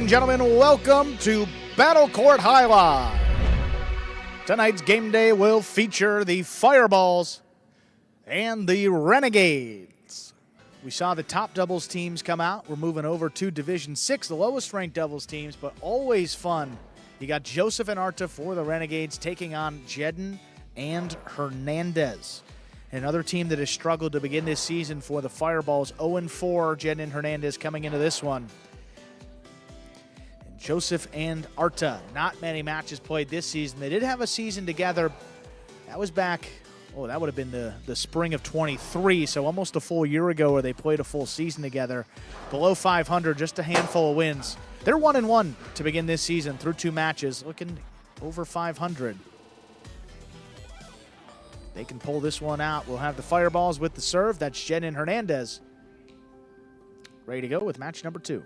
and gentlemen, welcome to Battle Court Jai-Alai. Tonight's game day will feature the Fireballs and the Renegades. We saw the top doubles teams come out. We're moving over to Division 6, the lowest ranked doubles teams, but always fun. You got Joseph and Arta for the Renegades taking on Jeden and Hernandez. Another team that has struggled to begin this season for the Fireballs, 0-4, Jeden and Hernandez coming into this one. And Joseph and Arta, not many matches played this season. They did have a season together. That was back, that would have been the spring of 23, so almost a full year ago where they played a full season together. Below 500, just a handful of wins. They're 1-1 to begin this season through 2 matches, looking over 500. They can pull this one out. We'll have the Fireballs with the serve. That's Jeden and Hernandez. Ready to go with match number 2.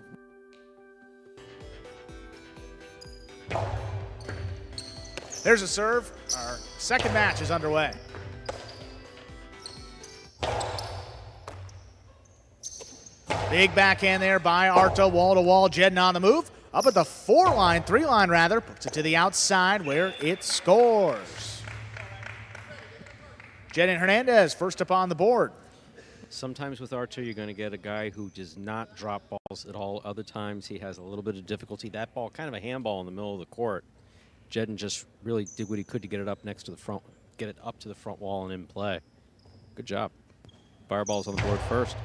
There's a serve. Our second match is underway. Big backhand there by Arta, wall-to-wall. Jeden on the move. Up at the 3-line rather. Puts it to the outside where it scores. Jeden Hernandez first up on the board. Sometimes with Arta, you're going to get a guy who does not drop balls at all. Other times he has a little bit of difficulty. That ball, kind of a handball in the middle of the court. Jeden just really did what he could to get it up next to the front, get it up to the front wall and in play. Good job. Fireball's on the board first.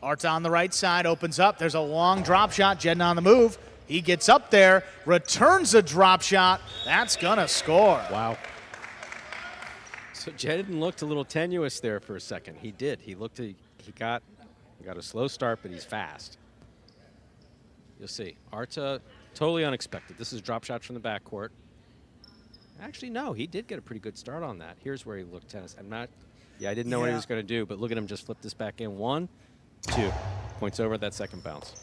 Arta on the right side, opens up. There's a long drop shot. Jeden on the move. He gets up there, returns a drop shot. That's gonna score. Wow. So Jeden looked a little tenuous there for a second. He did. He got a slow start, but he's fast. You'll see. Arta, totally unexpected. This is drop shots from the backcourt. Actually, no, he did get a pretty good start on that. Here's where he looked tennis. I didn't know what he was going to do, but look at him just flip this back in. 1, 2. Points over at that second bounce.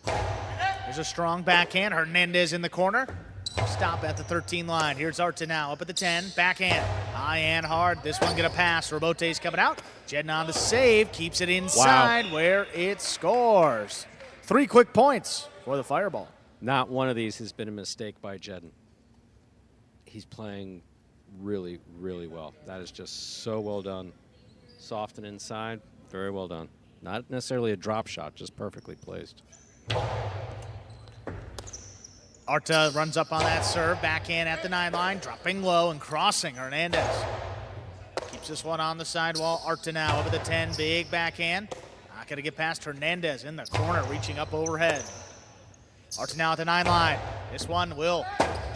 There's a strong backhand. Hernandez in the corner. Stop at the 13 line. Here's Arta now up at the 10. Backhand. High and hard. This one going to pass. Robote's coming out. Jeden on the save. Keeps it inside where it scores. 3 quick points for the Fireball. Not one of these has been a mistake by Jeden. He's playing really, really well. That is just so well done. Soft and inside. Very well done. Not necessarily a drop shot, just perfectly placed. Arta runs up on that serve. Backhand at the 9 line. Dropping low and crossing. Hernandez keeps this one on the sidewall. Arta now up at the 10. Big backhand. Not going to get past Hernandez in the corner, reaching up overhead. Arta now at the 9 line. This one will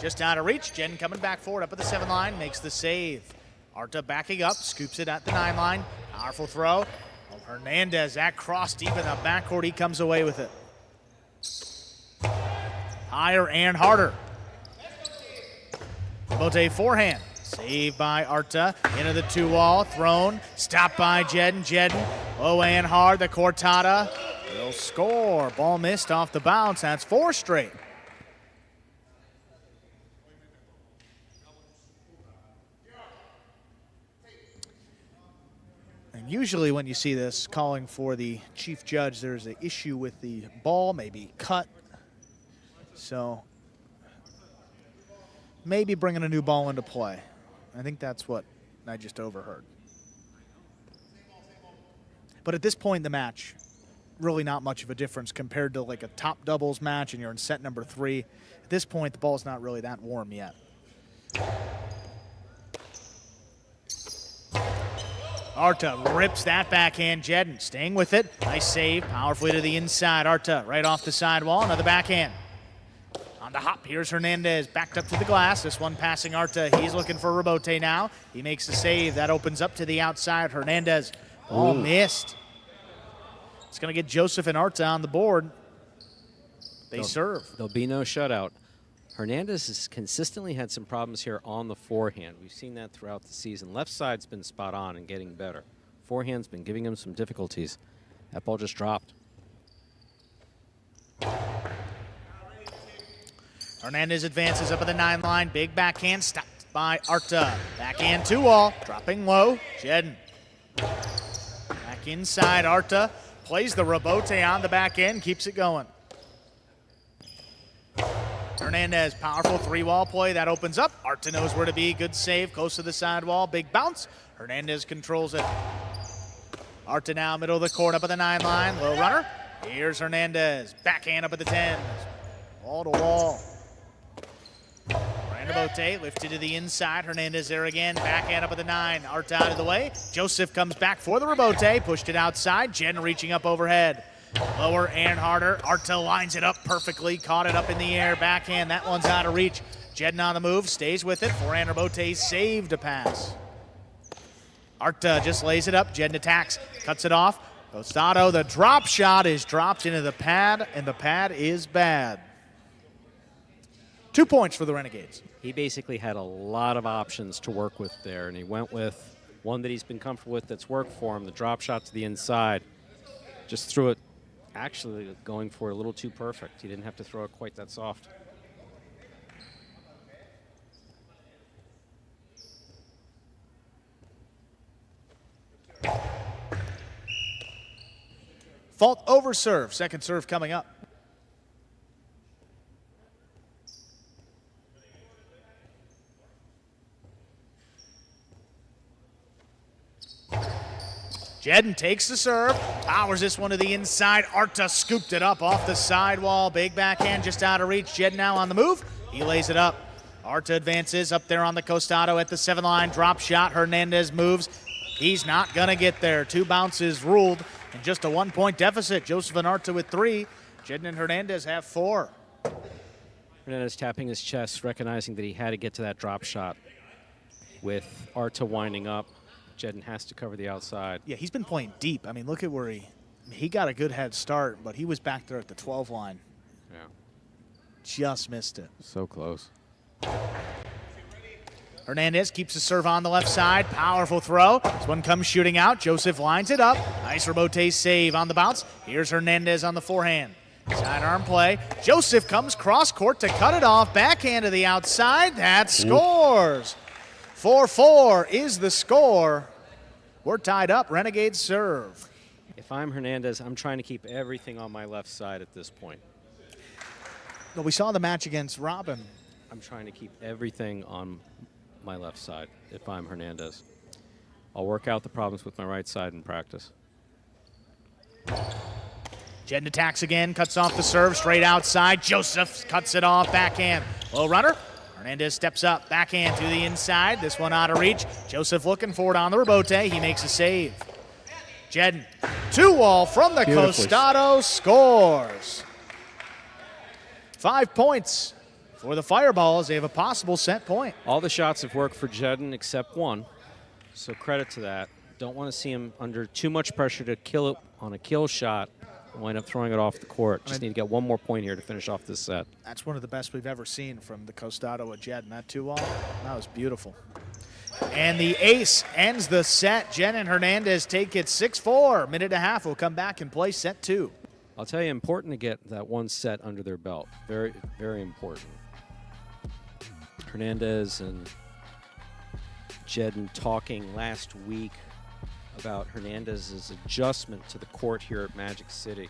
just out of reach. Jeden coming back forward up at the 7 line. Makes the save. Arta backing up. Scoops it at the 9 line. Powerful throw. Hernandez, that cross deep in the backcourt. He comes away with it. Higher and harder. Bote forehand. Saved by Arta. Into the 2-wall. Thrown. Stopped by Jeden. Jeden low and hard. The Cortada will score. Ball missed off the bounce. That's 4 straight. And usually when you see this calling for the chief judge, there's an issue with the ball, maybe cut. So maybe bringing a new ball into play. I think that's what I just overheard. But at this point in the match, really not much of a difference compared to like a top doubles match and you're in set number 3. At this point, the ball's not really that warm yet. Arta rips that backhand. Jeden staying with it. Nice save. Powerfully to the inside. Arta right off the sidewall. Another backhand. On the hop, here's Hernandez, backed up to the glass. This one passing Arta. He's looking for Robote now. He makes the save. That opens up to the outside. Hernandez, all missed. It's going to get Joseph and Arta on the board. They serve. There'll be no shutout. Hernandez has consistently had some problems here on the forehand. We've seen that throughout the season. Left side's been spot on and getting better. Forehand's been giving him some difficulties. That ball just dropped. Hernandez advances up at the 9 line. Big backhand stopped by Arta. Backhand 2-wall. Dropping low. Jeden. Back inside. Arta plays the rebote on the back end, keeps it going. Hernandez, powerful three-wall play. That opens up. Arta knows where to be. Good save, close to the sidewall. Big bounce. Hernandez controls it. Arta now middle of the court, up at the 9 line. Low runner. Here's Hernandez. Backhand up at the 10. Wall to wall. Rebote lifted to the inside. Hernandez there again. Backhand up at the 9. Arta out of the way. Joseph comes back for the rebote. Pushed it outside. Jeden reaching up overhead. Lower and harder. Arta lines it up perfectly. Caught it up in the air. Backhand. That one's out of reach. Jeden on the move. Stays with it. Forehand rebote saved a pass. Arta just lays it up. Jeden attacks. Cuts it off. Costado, the drop shot is dropped into the pad, and the pad is bad. 2 points for the Renegades. He basically had a lot of options to work with there, and he went with one that he's been comfortable with that's worked for him, the drop shot to the inside. Just threw it, actually going for it a little too perfect. He didn't have to throw it quite that soft. Fault over serve. Second serve coming up. Jeden takes the serve, powers this one to the inside. Arta scooped it up off the sidewall. Big backhand just out of reach. Jeden now on the move. He lays it up. Arta advances up there on the Costado at the 7 line. Drop shot. Hernandez moves. He's not going to get there. 2 bounces ruled and just a 1-point deficit. Joseph and Arta with 3. Jeden and Hernandez have 4. Hernandez tapping his chest, recognizing that he had to get to that drop shot. With Arta winding up, Jeden has to cover the outside. Yeah, he's been playing deep. I mean, look at where he got a good head start, but he was back there at the 12 line. Yeah. Just missed it. So close. Hernandez keeps the serve on the left side. Powerful throw. This one comes shooting out. Joseph lines it up. Nice rebote save on the bounce. Here's Hernandez on the forehand. Sidearm play. Joseph comes cross court to cut it off. Backhand to the outside. That scores. 4-4 is the score. We're tied up. Renegades serve. If I'm Hernandez, I'm trying to keep everything on my left side at this point. Well, we saw the match against Robin. I'm trying to keep everything on my left side if I'm Hernandez. I'll work out the problems with my right side in practice. Jeden attacks again, cuts off the serve, straight outside. Joseph cuts it off, backhand. Low runner. Hernandez steps up, backhand to the inside. This one out of reach. Joseph looking for it on the rebote. He makes a save. Jeden, 2-wall from the Costado, scores. 5 points for the Fireballs. They have a possible set point. All the shots have worked for Jeden except one, so credit to that. Don't want to see him under too much pressure to kill it on a kill shot and wind up throwing it off the court. Just need to get one more point here to finish off this set. That's one of the best we've ever seen from the Costado at Jeden. That 2-wall, that was beautiful. And the ace ends the set. Jeden and Hernandez take it 6-4. Minute and a half. We'll come back and play set 2. I'll tell you, important to get that one set under their belt. Very, very important. Hernandez and Jeden talking last week about Hernandez's adjustment to the court here at Magic City.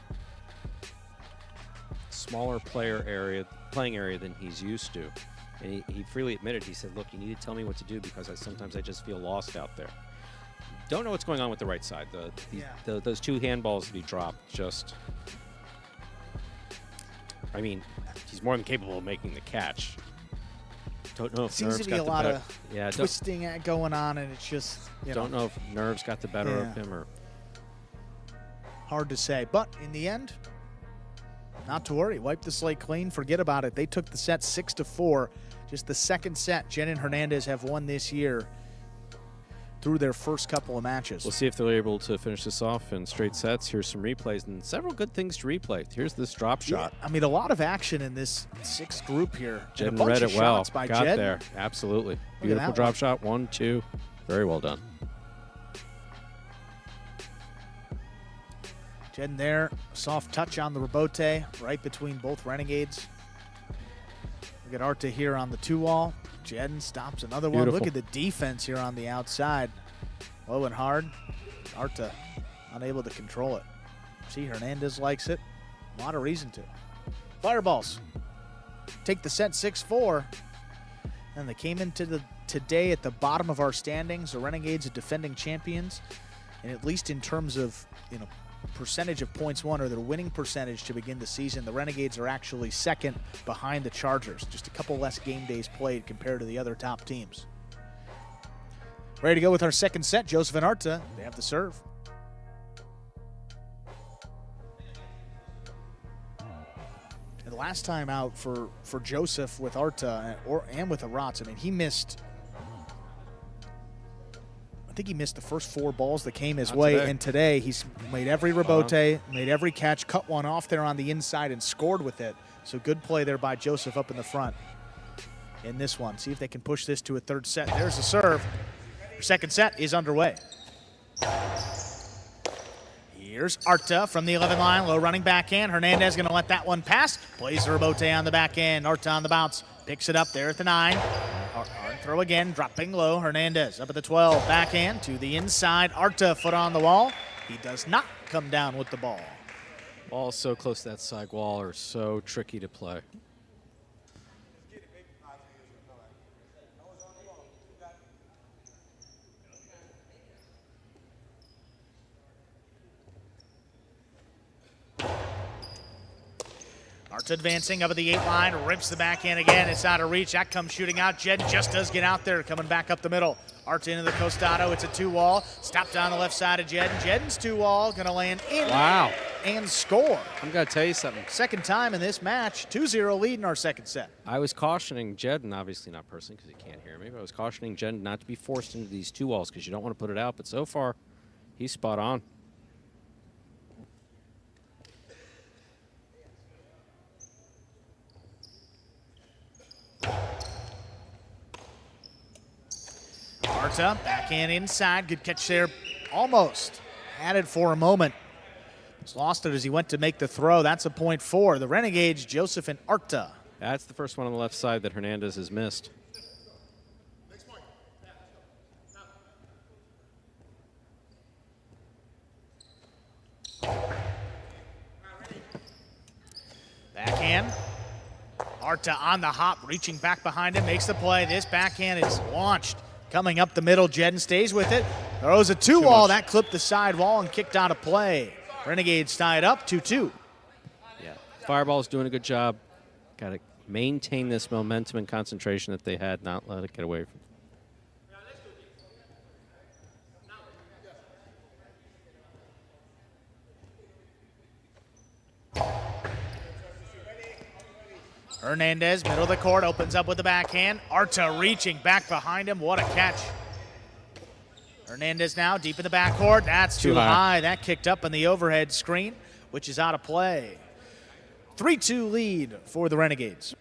Smaller playing area than he's used to. And he freely admitted, he said, look, you need to tell me what to do because sometimes I just feel lost out there. Don't know what's going on with the right side. Those 2 handballs that he dropped just, I mean, he's more than capable of making the catch. Don't know if seems nerves to be got a the lot better. of twisting going on, and it's just don't know if nerves got the better of him or hard to say. But in the end, not to worry. Wipe the slate clean. Forget about it. They took the set 6-4. Just the second set Jeden and Hernandez have won this year through their first couple of matches. We'll see if they're able to finish this off in straight sets. Here's some replays and several good things to replay. Here's this drop shot. I mean, a lot of action in this 6th group here. Jeden read it well. By Got Jeden. there. Absolutely. Beautiful drop shot. 1, 2. Very well done. Jeden there. Soft touch on the rebote right between both Renegades. Look at Arta here on the 2-wall. Jeden stops another one. Look at the defense here on the outside. Low and hard. Arta unable to control it. See, Hernandez likes it. A lot of reason to. Fireballs take the set 6-4. And they came into today at the bottom of our standings. The Renegades are defending champions. And at least in terms of, percentage of points won or their winning percentage to begin the season, the Renegades are actually second behind the Chargers. Just a couple less game days played compared to the other top teams. Ready to go with our second set. Joseph and Arta, they have the serve. And the last time out for Joseph with Arta and with Arata, he missed. I think he missed the first 4 balls that came his way. Today. And today he's made every rebote, made every catch, cut one off there on the inside and scored with it. So good play there by Joseph up in the front in this one. See if they can push this to a third set. There's the serve. Your second set is underway. Here's Arta from the 11 line, low running backhand. Hernandez going to let that one pass. Plays the rebote on the backhand. Arta on the bounce. Picks it up there at the 9. Throw again, dropping low. Hernandez up at the 12. Backhand to the inside. Arta, foot on the wall. He does not come down with the ball. Balls so close to that side wall are so tricky to play. Arta advancing up at the 8 line, rips the backhand again. It's out of reach. That comes shooting out. Jeden just does get out there, coming back up the middle. Arta into the costado. It's a 2-wall. Stopped on the left side of Jeden. Jeden's 2-wall, going to land in and score. I'm going to tell you something. Second time in this match, 2-0 lead in our second set. I was cautioning Jeden, obviously not personally because he can't hear me, but I was cautioning Jeden not to be forced into these 2-walls because you don't want to put it out. But so far, he's spot on. Arta, backhand inside. Good catch there. Almost had it for a moment. He's lost it as he went to make the throw. That's a point for the Renegades, Joseph and Arta. That's the first one on the left side that Hernandez has missed. Backhand. Arta on the hop, reaching back behind him, makes the play. This backhand is launched. Coming up the middle, Jeden stays with it. Throws a 2-wall. That clipped the side wall and kicked out of play. Renegades tie it up, 2-2. Yeah, Fireball's doing a good job. Got to maintain this momentum and concentration that they had, not let it get away from. Hernandez, middle of the court, opens up with the backhand. Arta reaching back behind him. What a catch. Hernandez now deep in the backcourt. That's too high. That kicked up on the overhead screen, which is out of play. 3-2 lead for the Renegades.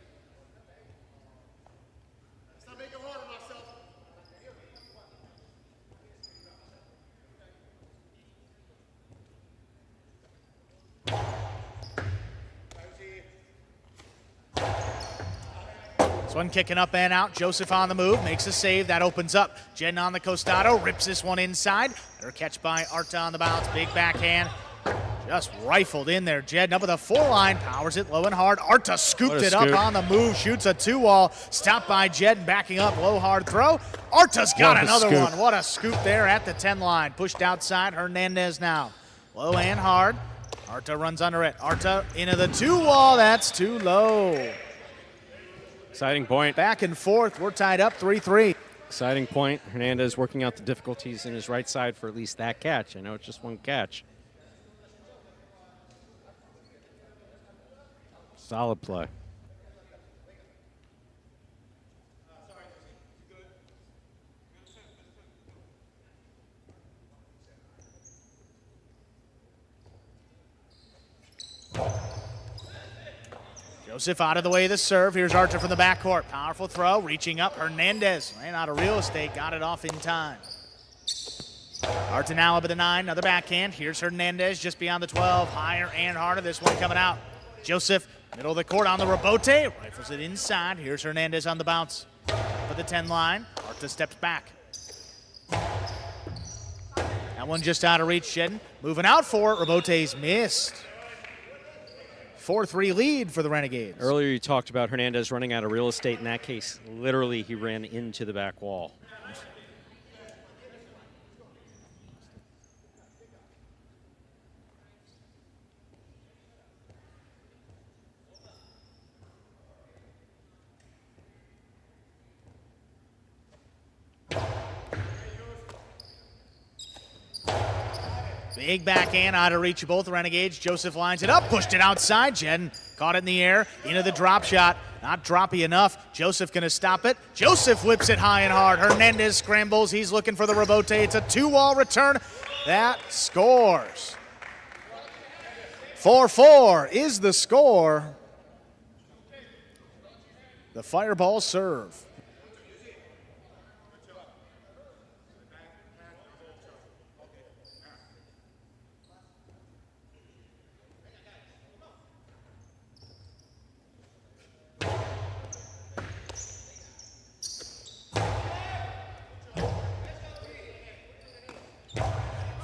One kicking up and out. Joseph on the move, makes a save. That opens up. Jeden on the costado, rips this one inside. Better catch by Arta on the bounce. Big backhand. Just rifled in there. Jeden up with a 4-line, powers it low and hard. Arta scooped it up on the move, shoots a 2-wall. Stopped by Jeden, backing up, low, hard throw. Arta's got another one. What a scoop there at the 10-line. Pushed outside. Hernandez now. Low and hard. Arta runs under it. Arta into the 2-wall. That's too low. Exciting point. Back and forth. We're tied up 3-3. Exciting point. Hernandez working out the difficulties in his right side for at least that catch. I know it's just one catch. Solid play. Joseph out of the way of the serve. Here's Arta from the backcourt. Powerful throw, reaching up. Hernandez ran out of real estate, got it off in time. Arta now up at the 9, another backhand. Here's Hernandez just beyond the 12, higher and harder. This one coming out. Joseph, middle of the court on the rebote, rifles it inside. Here's Hernandez on the bounce. Up at the 10 line, Arta steps back. That That one just out of reach. Jeden moving out for it. Rebote's missed. 4-3 lead for the Renegades. Earlier you talked about Hernandez running out of real estate. In that case, literally he ran into the back wall. Big backhand out of reach of both Renegades. Joseph lines it up, pushed it outside. Jeden caught it in the air, into the drop shot. Not droppy enough. Joseph gonna stop it. Joseph whips it high and hard. Hernandez scrambles. He's looking for the rebote. It's a 2-wall return. That scores. 4-4 is the score. The Fireballs serve.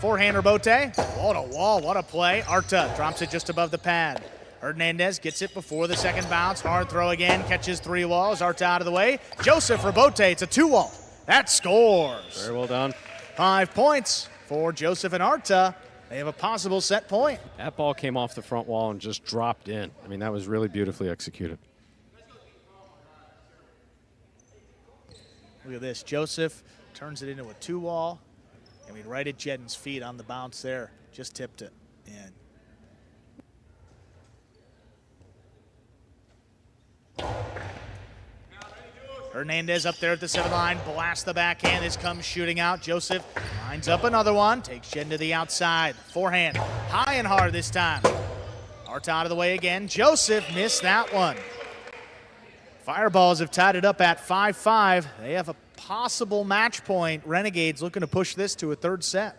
Forehand rebote. What a wall, what a play. Arta drops it just above the pad. Hernandez gets it before the second bounce. Hard throw again, catches 3 walls. Arta out of the way. Joseph rebote, it's a 2-wall. That scores. Very well done. 5 points for Joseph and Arta. They have a possible set point. That ball came off the front wall and just dropped in. I mean, that was really beautifully executed. Look at this. Joseph turns it into a 2-wall. I mean, right at Jeden's feet on the bounce there. Just tipped it in. Hernandez up there at the 7 line. Blasts the backhand. This comes shooting out. Joseph lines up another one. Takes Jeden to the outside. Forehand. High and hard this time. Arta out of the way again. Joseph missed that one. Fireballs have tied it up at 5-5. They have a possible match point. Renegades looking to push this to a 3rd set.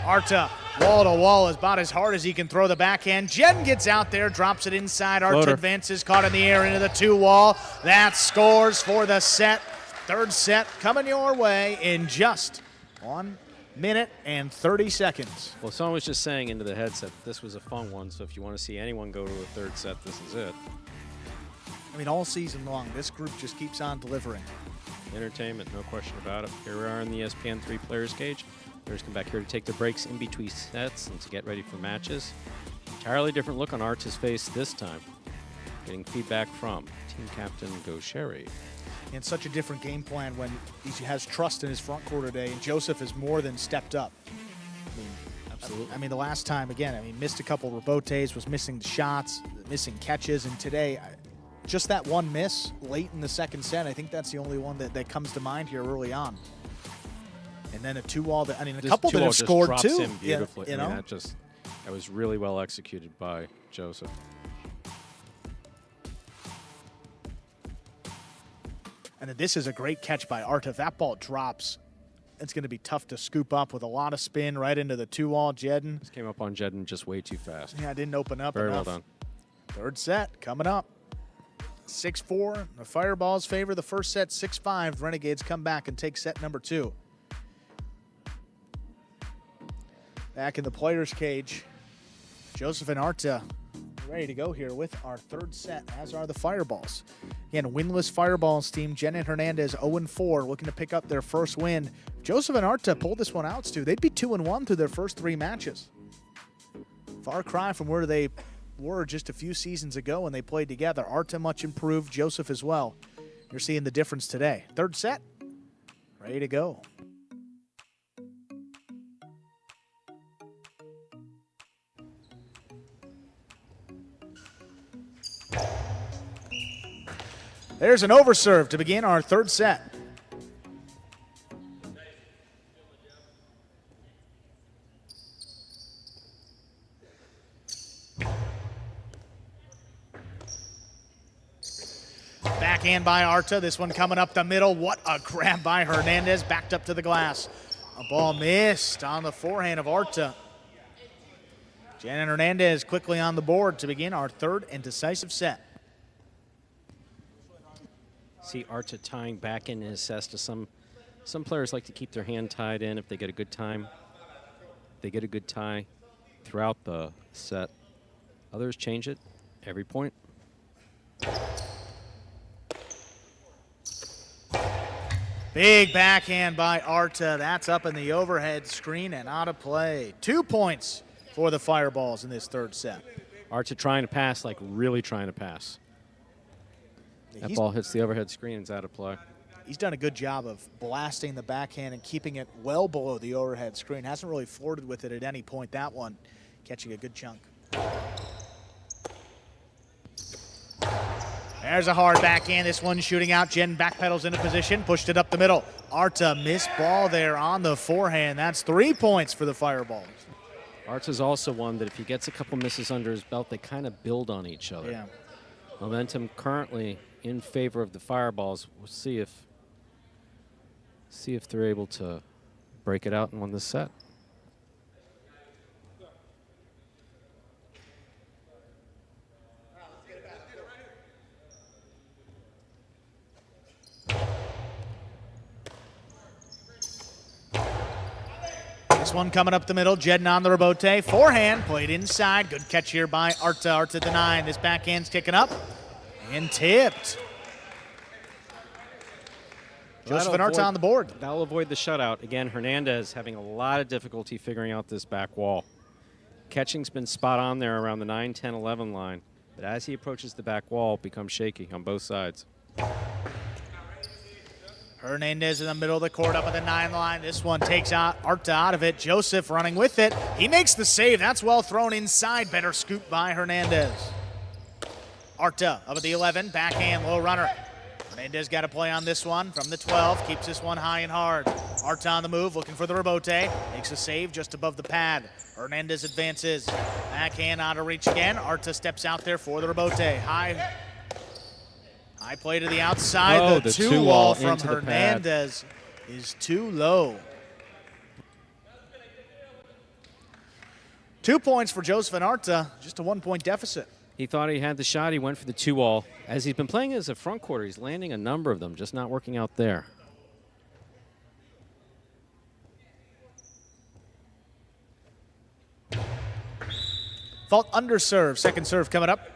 Arta, wall to wall, is about as hard as he can throw the backhand. Jeden gets out there, drops it inside. Arta Floater. advances, caught in the air into the 2-wall. That scores for the set. 3rd set coming your way in just 1 minute and 30 seconds. Well, someone was just saying into the headset this was a fun one, so if you want to see anyone go to a 3rd set, this is it. I mean, all season long, this group just keeps on delivering. Entertainment, no question about it. Here we are in the ESPN 3 Players Cage. Players come back here to take their breaks in between sets and to get ready for matches. Entirely different look on Arta's face this time. Getting feedback from team captain Gaucheri. And such a different game plan when he has trust in his front court today, and Joseph has more than stepped up. Absolutely. I mean, the last time, again, I mean, missed a couple rebotes, was missing the shots, missing catches, and today, just that one miss late in the 2nd set, I think that's the only one that comes to mind here early on. And then a 2-wall, I mean, a couple that have scored too. Him beautifully. Yeah, you know? I mean, that was really well executed by Joseph. And then this is a great catch by Arta. If that ball drops, it's going to be tough to scoop up with a lot of spin right into the 2-wall. Jeden. This came up on Jeden just way too fast. Yeah, didn't open up Very enough. well done. 3rd set coming up. 6-4. The Fireballs favor the 1st set 6-5. Renegades come back and take set number 2. Back in the Players' Cage, Joseph and Arta ready to go here with our 3rd set, as are the Fireballs. Again, winless Fireballs team, Jen and Hernandez 0-4, looking to pick up their 1st win. Joseph and Arta pulled this one out, Stu. They'd be 2-1 through their first 3 matches. Far cry from where they were just a few seasons ago when they played together. Arta much improved, Joseph as well. You're seeing the difference today. 3rd set, ready to go. There's an overserve to begin our 3rd set. Backhand by Arta. This one coming up the middle. What a grab by Hernandez. Backed up to the glass. A ball missed on the forehand of Arta. Jeden Hernandez quickly on the board to begin our third and decisive set. See Arta tying back in his cesta. Some players like to keep their hand tied in if they get a good time. They get a good tie throughout the set. Others change it every point. Big backhand by Arta. That's up in the overhead screen and out of play. 2 points for the Fireballs in this third set. Arta trying to pass, like really trying to pass. That ball hits the overhead screen and it's out of play. He's done a good job of blasting the backhand and keeping it well below the overhead screen. Hasn't really flirted with it at any point. That one catching a good chunk. There's a hard backhand. This one shooting out. Jen backpedals into position, pushed it up the middle. Arta missed ball there on the forehand. That's 3 points for the Fireballs. Arta's also one that if he gets a couple misses under his belt, they kind of build on each other. Yeah. Momentum currently in favor of the Fireballs. We'll see if they're able to break it out and win this set. This one coming up the middle. Jeden on the rebote. Forehand played inside. Good catch here by Arta. Arta denying. This backhand's kicking up and tipped. Joseph and Arta on the board. That'll avoid the shutout. Again, Hernandez having a lot of difficulty figuring out this back wall. Catching's been spot on there around the 9, 10, 11 line. But as he approaches the back wall, it becomes shaky on both sides. Hernandez in the middle of the court up at the 9 line. This one takes Arta out of it. Joseph running with it. He makes the save. That's well thrown inside. Better scoop by Hernandez. Arta up at the 11. Backhand, low runner. Hernandez got to play on this one from the 12. Keeps this one high and hard. Arta on the move, looking for the rebote. Makes a save just above the pad. Hernandez advances. Backhand out of reach again. Arta steps out there for the rebote. High play to the outside. Oh, the the 2-wall from into the pad. Hernandez is too low. 2 points for Joseph and Arta, just a 1-point deficit. He thought he had the shot. He went for the 2-wall. As he's been playing as a front quarter, he's landing a number of them, just not working out there. Fault under serve. Second serve coming up.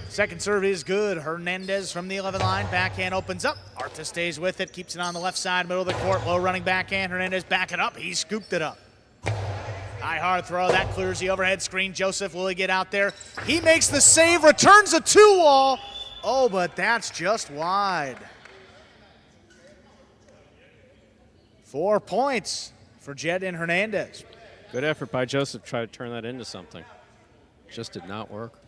Second serve is good. Hernandez from the 11 line. Backhand opens up. Arta stays with it. Keeps it on the left side, middle of the court. Low running backhand. Hernandez back it up. He scooped it up. High hard throw. That clears the overhead screen. Joseph, will he get out there? He makes the save. Returns a 2-wall. Oh, but that's just wide. 4 points for Jeden Hernandez. Good effort by Joseph to try to turn that into something. Just did not work.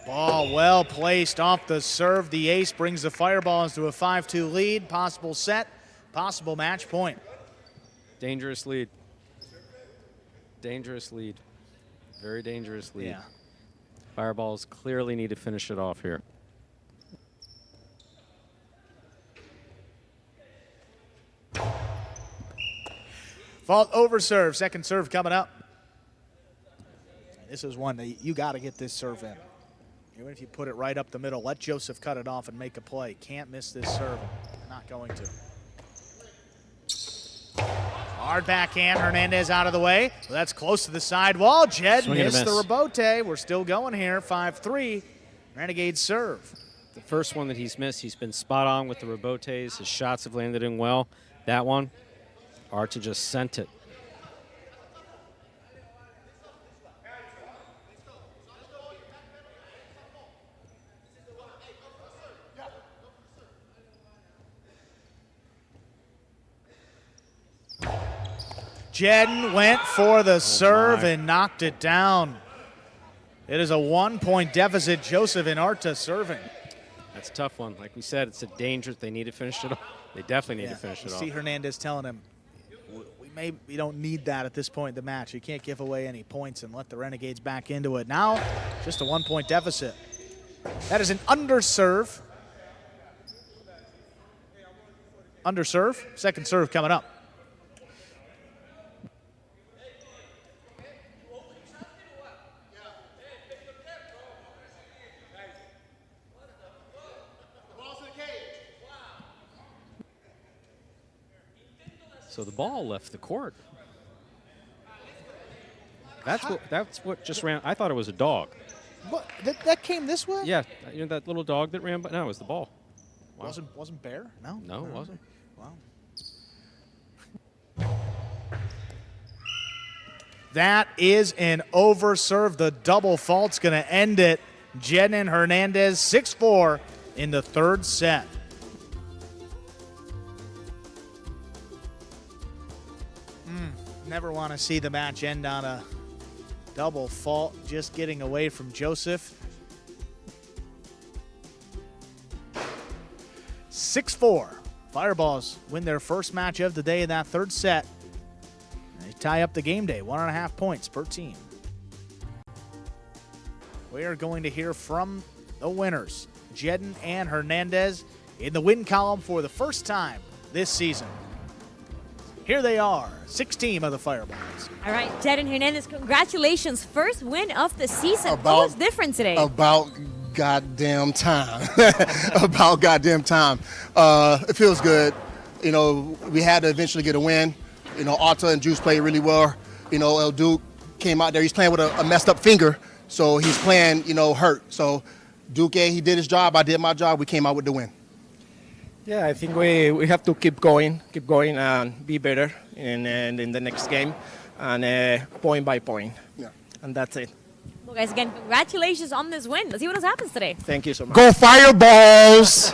Ball well placed off the serve. The ace brings the Fireballs to a 5-2 lead. Possible set, possible match point. Dangerous lead. Dangerous lead. Very dangerous lead. Yeah. Fireballs clearly need to finish it off here. Fault over serve. Second serve coming up. This is one that you got to get this serve in. Even if you put it right up the middle, let Joseph cut it off and make a play. Can't miss this serve. Not going to. Hard backhand. Hernandez out of the way. Well, that's close to the sidewall. Jed missed the rebote. We're still going here. 5-3. Renegades serve. The first one that he's missed, he's been spot on with the rebotes. His shots have landed in well. That one, Arta just sent it. Jeden went for the serve my. and knocked it down. It is a 1-point deficit. Joseph and Arta serving. That's a tough one. Like we said, it's a danger. They need to finish it off. They definitely need to finish it off. See Hernandez telling him, we don't need that at this point in the match. You can't give away any points and let the Renegades back into it. Now, just a 1-point deficit. That is an underserve. Underserve. Second serve coming up. So the ball left the court. That's what just ran. I thought it was a dog. What? That came this way? Yeah, you know that little dog that ran, but no, it was the ball. Wow. Wasn't Bear? No. No, it wasn't. Wow. That is an overserve. The double fault's going to end it. Jeden and Hernandez 6-4 in the third set. Never want to see the match end on a double fault. Just getting away from Joseph. 6-4. Fireballs win their first match of the day in that third set. They tie up the game day, 1.5 points per team. We are going to hear from the winners, Jeden and Hernandez, in the win column for the first time this season. Here they are, 6 team of the Fireballs. All right, Jeden Hernandez, congratulations. First win of the season. What was different today? About goddamn time. About goddamn time. It feels good. You know, we had to eventually get a win. You know, Arta and Juice played really well. You know, El Duke came out there. He's playing with a messed up finger, so he's playing, you know, hurt. So Duque, he did his job. I did my job. We came out with the win. Yeah, I think we have to keep going and be better in the next game, and point by point. Yeah. And that's it. Well, guys, again, congratulations on this win. Let's see what else happens today. Thank you so much. Go Fireballs!